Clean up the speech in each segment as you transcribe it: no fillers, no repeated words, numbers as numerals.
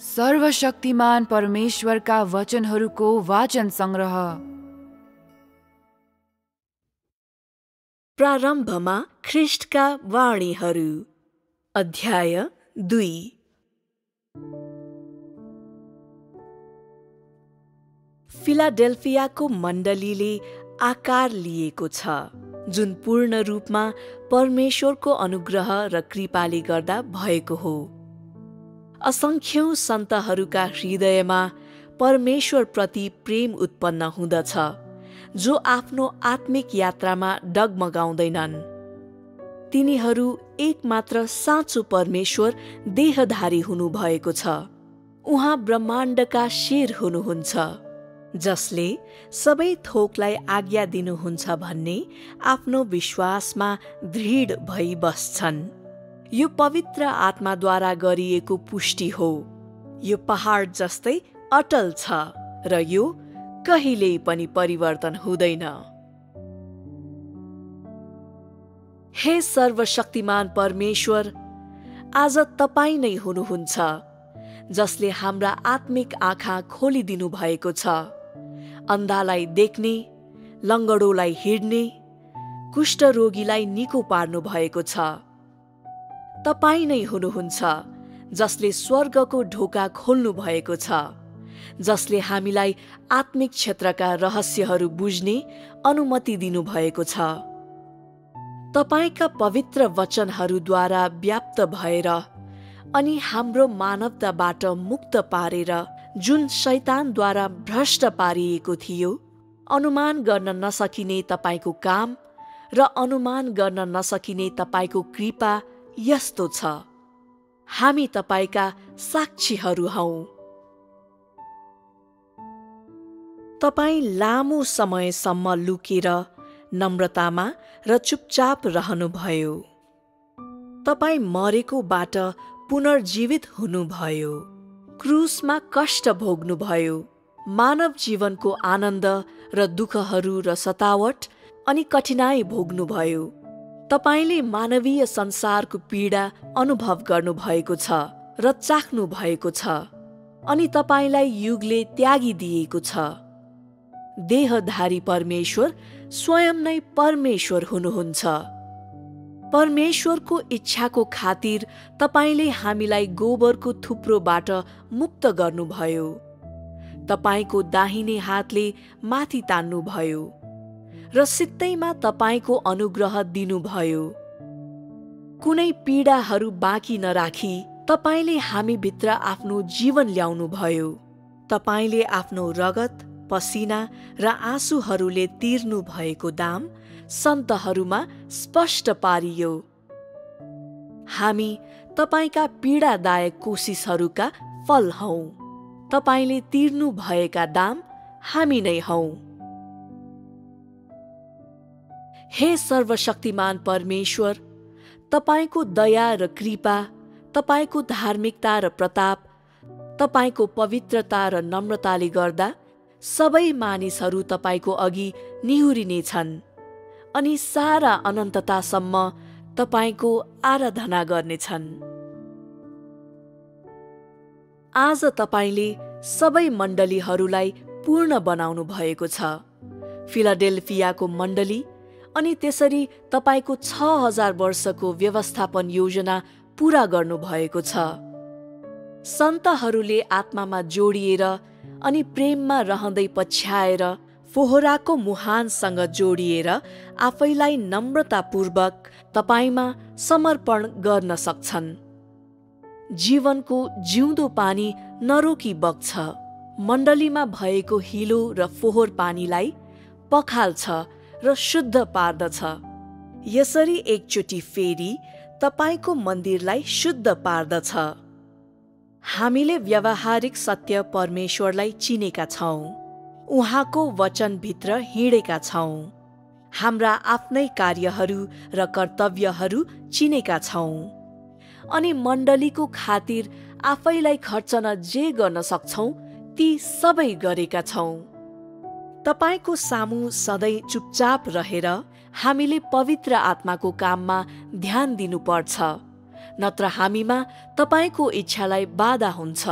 सर्वशक्तिमान परमेश्वरका वचनहरूको वाचन संग्रह। प्रारम्भमा ख्रीष्टका वाणीहरू, अध्याय 2। फिलाडेल्फियाको मण्डलीले आकार लिएको छ, जुन पूर्ण रूपमा परमेश्वरको अनुग्रह र कृपाले गर्दा भएको हो। असंख्यौं सन्तहरूका हृदयमा परमेश्वरप्रति प्रेम उत्पन्न हुँदछ, जो आफ्नो आत्मिक यात्रामा डगमगाउँदैनन्। तिनीहरू एकमात्र साँचो परमेश्वर देहधारी हुनुभएको छ। उहाँ ब्रह्माण्डका शिर हुनुहुन्छ, जसले सबै थोकलाई आज्ञा दिनुहुन्छ भन्ने आफ्नो विश्वासमा दृढ भई बस्छन्। यो पवित्र आत्माद्वारा गरिएको पुष्टि हो। यो पहाड जस्तै अटल छ र यो कहिल्यै पनि परिवर्तन हुँदैन। हे सर्वशक्तिमान परमेश्वर, आज तपाईँ नै हुनुहुन्छ, जसले हाम्रा आत्मिक आँखा खोलिदिनु भएको छ। अन्धालाई देख्ने, लङ्गडोलाई हिड्ने, कुष्ठरोगीलाई निको पार्नु भएको छ। तपाईँ नै हुनुहुन्छ, जसले स्वर्गको ढोका खोल्नु भएको छ, जसले हामीलाई आत्मिक क्षेत्रका रहस्यहरू बुझ्ने अनुमति दिनुभएको छ। तपाईँका पवित्र वचनहरूद्वारा व्याप्त भएर अनि हाम्रो मानवताबाट मुक्त पारेर, जुन शैतानद्वारा भ्रष्ट पारिएको थियो, अनुमान गर्न नसकिने तपाईँको काम र अनुमान गर्न नसकिने तपाईँको कृपा यस्तो छ। हामी तपाईँका साक्षीहरू हौं। तपाईँ लामो समयसम्म लुकेर नम्रतामा र चुपचाप रहनुभयो। तपाईँ मरेकोबाट पुनर्जीवित हुनुभयो, क्रुसमा कष्ट भोग्नुभयो, मानव जीवनको आनन्द र दुःखहरू र सतावट अनि कठिनाई भोग्नुभयो। तपाईले मानवीय संसारको पीडा अनुभव गर्नुभएको छ र चाख्नु भएको छ, अनि तपाईलाई युगले त्यागिदिएको छ। देहधारी परमेश्वर स्वयं नै परमेश्वर हुनुहुन्छ। परमेश्वरको इच्छाको खातिर तपाईले हामीलाई गोबरको थुप्रोबाट मुक्त गर्नुभयो। तपाईको दाहिने हातले माथि तान्नुभयो र सित्तैमा तपाईको अनुग्रह दिनुभयो। कुनै पीडाहरू बाँकी नराखी तपाईले हामीभित्र आफ्नो जीवन ल्याउनुभयो। तपाईले आफ्नो रगत, पसिना र आँसुहरूले तिर्नु भएको दाम सन्तहरूमा स्पष्ट पारियो। हामी तपाईका पीडादायक कोशिशहरूका फल हौं। तपाईले तिर्नु भएका दाम हामी नै हौं। हे सर्वशक्तिमान परमेश्वर, तपाईको दया र कृपा, तपाईको धार्मिकता र प्रताप, तपाईको पवित्रता र नम्रताले गर्दा सबै मानिसहरू तपाईको अघि निहुरिनेछन् अनि सारा अनन्ततासम्म तपाईको आराधना गर्नेछन्। आज तपाईले सबै मण्डलीहरूलाई पूर्ण बनाउनु भएको छ। फिलाडेल्फियाको मण्डली अनि त्यसरी तपाईको 6000 वर्षको व्यवस्थापन योजना पूरा गर्नु भएको छ। सन्तहरूले आत्मामा जोडिएर अनि प्रेममा रहँदै पछ्याएर, फोहराको मुहानसँग जोडिएर आफैलाई नम्रतापूर्वक तपाईमा समर्पण गर्न सक्छन्। जीवनको जिउँदो पानी नरोकी बग्छ। मण्डलीमा भएको हिलो र फोहोर पानीलाई पखाल्छ र शुद्ध पार्दछ। यसरी एकचोटि फेरि तपाईको मन्दिरलाई शुद्ध पार्दछ। हामीले व्यावहारिक सत्य परमेश्वरलाई चिनेका छौं। उहाँको वचनभित्र हिँडेका छौं। हाम्रा आफ्नै कार्यहरू र कर्तव्यहरू चिनेका छौं अनि मण्डलीको खातिर आफैलाई खर्चन जे गर्न सक्छौं ती सबै गरेका छौं। तपाईको सामु सधैँ चुपचाप रहेर हामीले पवित्र आत्माको काममा ध्यान दिनुपर्छ, नत्र हामीमा तपाईको इच्छालाई बाधा हुन्छ।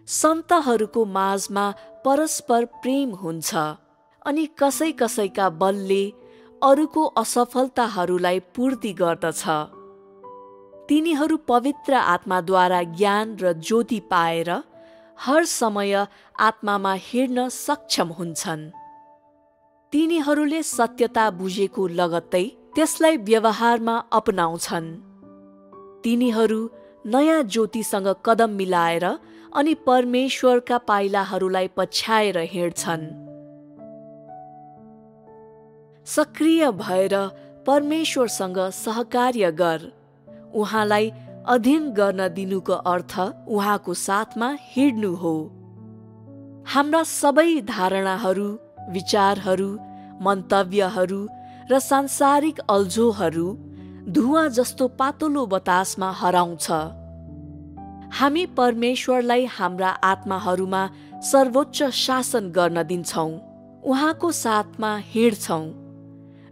सन्तहरूको माझमा परस्पर प्रेम हुन्छ अनि कसै कसैका बलले अरूको असफलताहरूलाई पूर्ति गर्दछ। तिनीहरू पवित्र आत्माद्वारा ज्ञान र ज्योति पाएर हर समय आत्मामा हिँड्न सक्षम हुन्छन्। तिनीहरूले सत्यता बुझेको लगत्तै त्यसलाई व्यवहारमा अपनाउँछन्। तिनीहरू नयाँ ज्योतिसँग कदम मिलाएर अनि परमेश्वरका पाइलाहरूलाई पछ्याएर हिँड्छन्। सक्रिय भएर परमेश्वरसँग सहकार्य गर। उहाँलाई अधीन गर्न दिनुको अर्थ उहाँको साथमा हिँड्नु हो। हाम्रा सबै धारणाहरू, विचारहरू, मन्तव्यहरू र सांसारिक अल्झोहरू धुवाँ जस्तो पातलो बतासमा हराउँछ। हामी परमेश्वरलाई हाम्रा आत्माहरूमा सर्वोच्च शासन गर्न दिन्छौँ, उहाँको साथमा हिँड्छौँ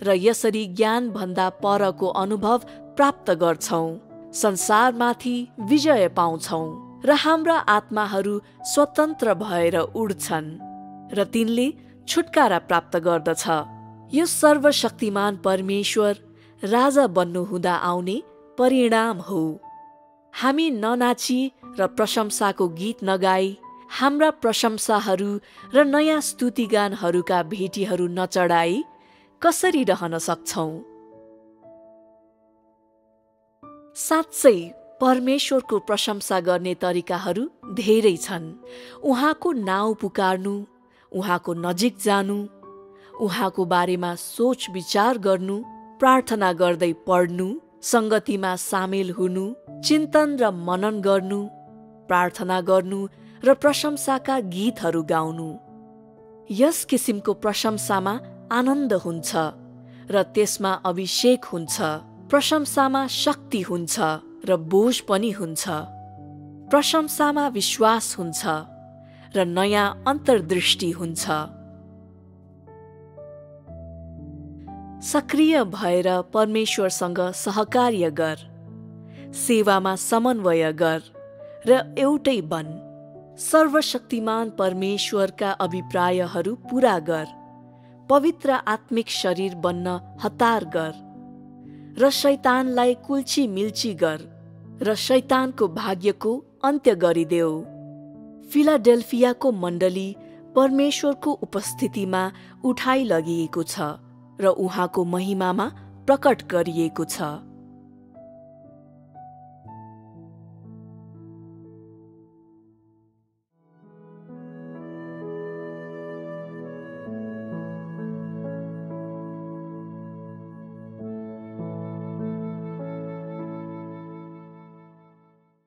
र यसरी ज्ञानभन्दा परको अनुभव प्राप्त गर्छौँ, संसारमाथि विजय पाउँछौँ र हाम्रा आत्माहरू स्वतन्त्र भएर उड्छन् र तिनले छुटकारा प्राप्त गर्दछ। यो सर्वशक्तिमान परमेश्वर राजा बन्नुहुँदा आउने परिणाम हो। हामी ननाची र प्रशंसाको गीत नगाई, हाम्रा प्रशंसाहरू र नयाँ स्तुतिगानहरूका भेटीहरू नचढाई कसरी रहन सक्छौँ? साँच्चै परमेश्वरको प्रशंसा गर्ने तरिकाहरू धेरै छन्। उहाँको नाउँ पुकार्नु, उहाँको नजिक जानु, उहाँको बारेमा सोच विचार गर्नु, प्रार्थना गर्दै पढ्नु, संगतिमा सामेल हुनु, चिन्तन र मनन गर्नु, प्रार्थना गर्नु र प्रशंसाका गीतहरू गाउनु। यस किसिमको प्रशंसामा आनन्द हुन्छ र त्यसमा अभिषेक हुन्छ। प्रशंसामा शक्ति हुन्छ र बोझ पनि हुन्छ। प्रशंसामा विश्वास हुन्छ र नयाँ अन्तर्दृष्टि हुन्छ। सक्रिय भएर परमेश्वरसँग सहकार्य गर, सेवामा समन्वय गर र एउटै बन। सर्वशक्तिमान परमेश्वरका अभिप्रायहरू पूरा गर। पवित्र आत्मिक शरीर बन्न हतार गर र शैतानलाई कुल्ची मिल्ची गर र शैतानको भाग्यको अन्त्य गरिदेऊ। फिलाडेल्फियाको मण्डली परमेश्वरको उपस्थितिमा उठाइ लगिएको छ र उहाँको महिमामा प्रकट गरिएको छ।